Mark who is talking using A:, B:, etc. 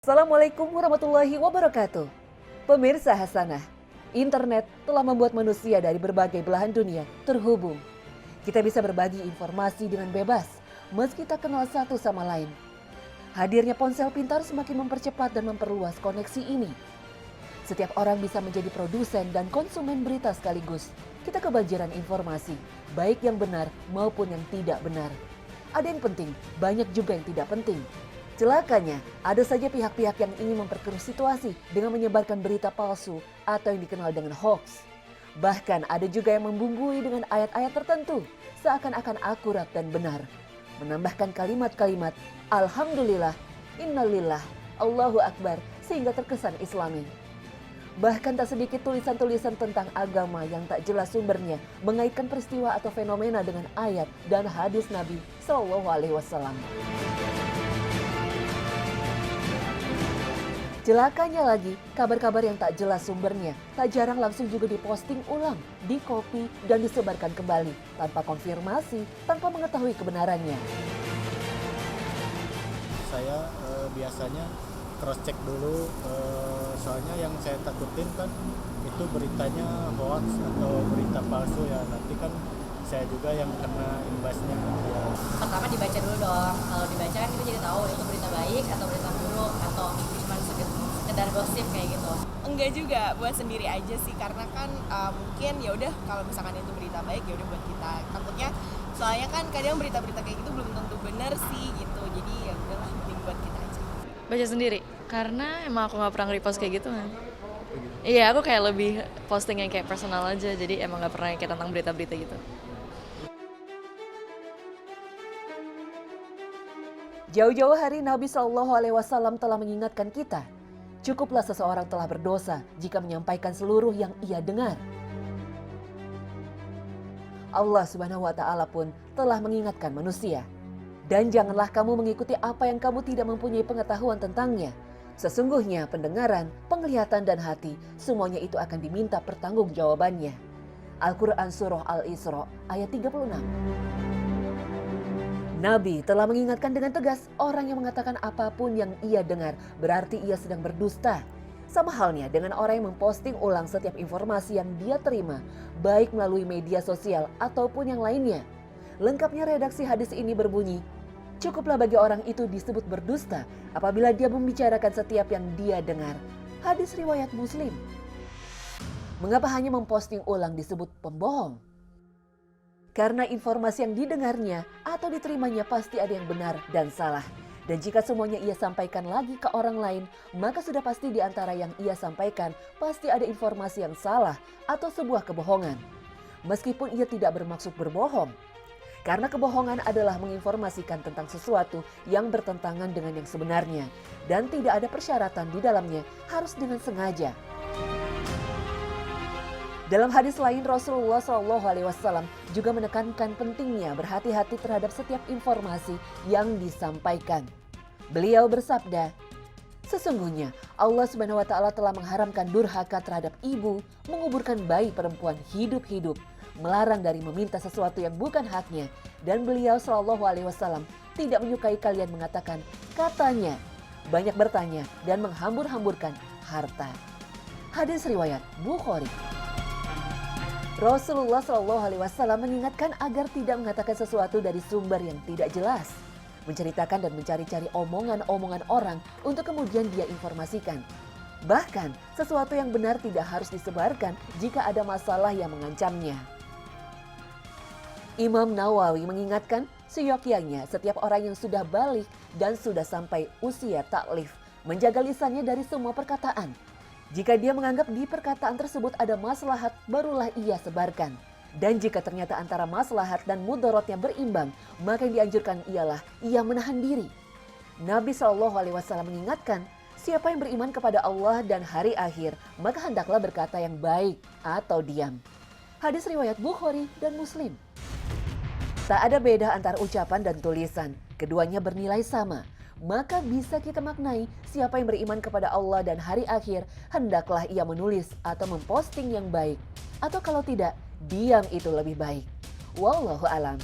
A: Assalamualaikum warahmatullahi wabarakatuh. Pemirsa Hasanah, internet telah membuat manusia dari berbagai belahan dunia terhubung. Kita bisa berbagi informasi dengan bebas, meski tak kenal satu sama lain. Hadirnya ponsel pintar semakin mempercepat dan memperluas koneksi ini. Setiap orang bisa menjadi produsen dan konsumen berita sekaligus. Kita kebanjiran informasi, baik yang benar maupun yang tidak benar. Ada yang penting, banyak juga yang tidak penting. Celakanya, ada saja pihak-pihak yang ingin memperkeruh situasi dengan menyebarkan berita palsu atau yang dikenal dengan hoax. Bahkan ada juga yang membumbui dengan ayat-ayat tertentu seakan-akan akurat dan benar. Menambahkan kalimat-kalimat Alhamdulillah, Innalillah, Allahu Akbar sehingga terkesan Islami. Bahkan tak sedikit tulisan-tulisan tentang agama yang tak jelas sumbernya mengaitkan peristiwa atau fenomena dengan ayat dan hadis Nabi SAW. Celakanya lagi, kabar-kabar yang tak jelas sumbernya tak jarang langsung juga diposting ulang, di-copy dan disebarkan kembali tanpa konfirmasi, tanpa mengetahui kebenarannya.
B: Saya biasanya cross check dulu, soalnya yang saya takutin kan itu beritanya hoax atau berita palsu ya, nanti kan saya juga yang kena imbasnya. Ya.
C: Pertama dibaca dulu dong, kalau dibaca kan kita jadi tahu itu berita baik atau berita buruk atau cuma sekedar gosip kayak gitu.
D: Enggak juga, buat sendiri aja sih, karena kan mungkin ya udah kalau misalkan itu berita baik ya udah buat kita. Takutnya soalnya kan kadang berita-berita kayak gitu belum tentu benar sih gitu, jadi ya udahlah mending buat kita aja.
E: Baca sendiri, karena emang aku nggak pernah nge-repost kayak gitu kan. Iya, aku kayak lebih posting yang kayak personal aja, jadi emang nggak pernah kayak tentang berita-berita gitu.
A: Jauh-jauh hari Nabi SAW telah mengingatkan kita, cukuplah seseorang telah berdosa jika menyampaikan seluruh yang ia dengar. Allah Subhanahu wa Ta'ala pun telah mengingatkan manusia. Dan janganlah kamu mengikuti apa yang kamu tidak mempunyai pengetahuan tentangnya. Sesungguhnya pendengaran, penglihatan dan hati semuanya itu akan diminta pertanggungjawabannya. Al-Quran Surah Al-Isra ayat 36. Nabi telah mengingatkan dengan tegas orang yang mengatakan apapun yang ia dengar berarti ia sedang berdusta. Sama halnya dengan orang yang memposting ulang setiap informasi yang dia terima, baik melalui media sosial ataupun yang lainnya. Lengkapnya redaksi hadis ini berbunyi, cukuplah bagi orang itu disebut berdusta apabila dia membicarakan setiap yang dia dengar. Hadis riwayat Muslim. Mengapa hanya memposting ulang disebut pembohong? Karena informasi yang didengarnya atau diterimanya pasti ada yang benar dan salah. Dan jika semuanya ia sampaikan lagi ke orang lain, maka sudah pasti di antara yang ia sampaikan pasti ada informasi yang salah atau sebuah kebohongan. Meskipun ia tidak bermaksud berbohong. Karena kebohongan adalah menginformasikan tentang sesuatu yang bertentangan dengan yang sebenarnya. Dan tidak ada persyaratan di dalamnya, harus dengan sengaja. Dalam hadis lain, Rasulullah SAW juga menekankan pentingnya berhati-hati terhadap setiap informasi yang disampaikan. Beliau bersabda, sesungguhnya Allah Subhanahu wa Ta'ala telah mengharamkan durhaka terhadap ibu, menguburkan bayi perempuan hidup-hidup, melarang dari meminta sesuatu yang bukan haknya, dan beliau SAW tidak menyukai kalian mengatakan katanya, banyak bertanya dan menghambur-hamburkan harta. Hadis riwayat Bukhari. Rasulullah SAW mengingatkan agar tidak mengatakan sesuatu dari sumber yang tidak jelas, menceritakan dan mencari-cari omongan-omongan orang untuk kemudian dia informasikan. Bahkan sesuatu yang benar tidak harus disebarkan jika ada masalah yang mengancamnya. Imam Nawawi mengingatkan seyogyanya setiap orang yang sudah balik dan sudah sampai usia taklif menjaga lisannya dari semua perkataan. Jika dia menganggap di perkataan tersebut ada maslahat, barulah ia sebarkan. Dan jika ternyata antara maslahat dan mudaratnya berimbang, maka yang dianjurkan ialah ia menahan diri. Nabi SAW mengingatkan, siapa yang beriman kepada Allah dan hari akhir, maka hendaklah berkata yang baik atau diam. Hadis riwayat Bukhari dan Muslim. Tak ada beda antara ucapan dan tulisan, keduanya bernilai sama. Maka bisa kita maknai siapa yang beriman kepada Allah dan hari akhir, hendaklah ia menulis atau memposting yang baik. Atau kalau tidak, diam itu lebih baik. Wallahu a'lam.